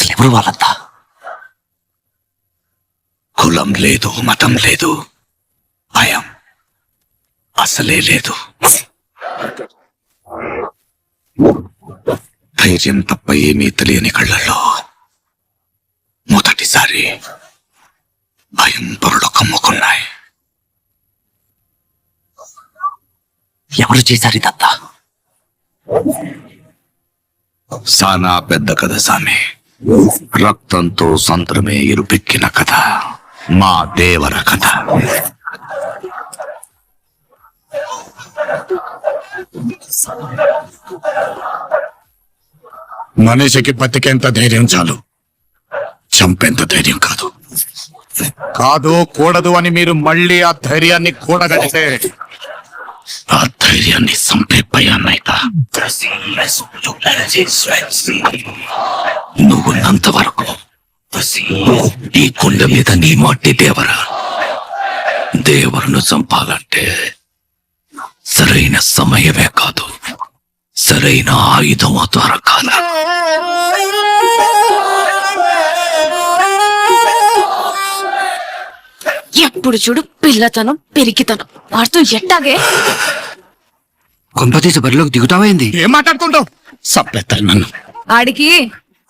అసలు ఎవరు వాళ్ళంతా? కులం లేదు, మతం లేదు, భయం అసలే లేదు. ధైర్యం తప్ప ఏమీ తెలియని కళ్ళల్లో మొదటిసారి భయం పొరలు కమ్ముకున్నాయి. ఎవరు చేశారు ఇదంతా? సానా పెద్ద కథ సామి. రక్తంతో సంతరమే ఇరుపెక్కిన కథ. మా దేవర కథ. మనిషికి బతికేంత ధైర్యం చాలు, చంపేంత ధైర్యం కాదు. కాదు కూడదు అని మీరు మళ్ళీ ఆ ధైర్యాన్ని కూడగలిగితే ఆ ధైర్యాన్ని చంపే భయాన్నైతా నువ్వున్నంత వరకు ఈ కొండ మీద నీ మట్టి దేవరును చంపాలంటే సరైన సమయమే కాదు, సరైన ఆయుధం దొరకాల. ఎప్పుడు చూడు పిల్లతనం పెరిగితనం వాడుతూ ఎట్టాగే. కొంపతీసి బరిలోకి దిగుతావైంది. ఏం మాట్లాడుకుంటావు? సప్పెత్తారు నన్ను. ఆడికి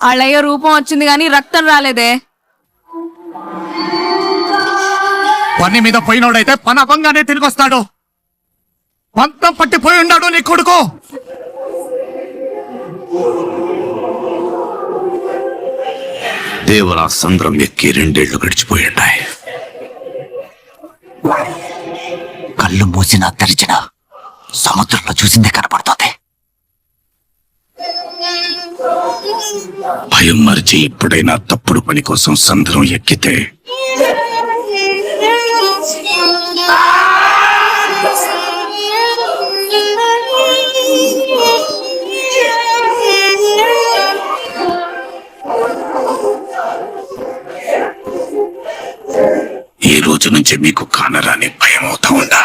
వాళ్ళయ్య రూపం వచ్చింది గాని రక్తం రాలేదే. పని మీద పోయినోడైతే పని అవ్వంగానే తిరిగి వస్తాడు. పంతం పట్టిపోయి ఉన్నాడు నీ కొడుకు. దేవరా సంద్రం ఎక్కి 2 ఏళ్లు గడిచిపోయిండాయి. కళ్ళు మూసినా తెరిచిన సముద్రంలో చూసిందే కనపడుతోంది. భయం మరిచి ఇప్పుడైనా తప్పుడు పని కోసం సంద్రం ఎక్కితే ఈ రోజు నుంచి మీకు కానరాని భయం అవుతా ఉందా?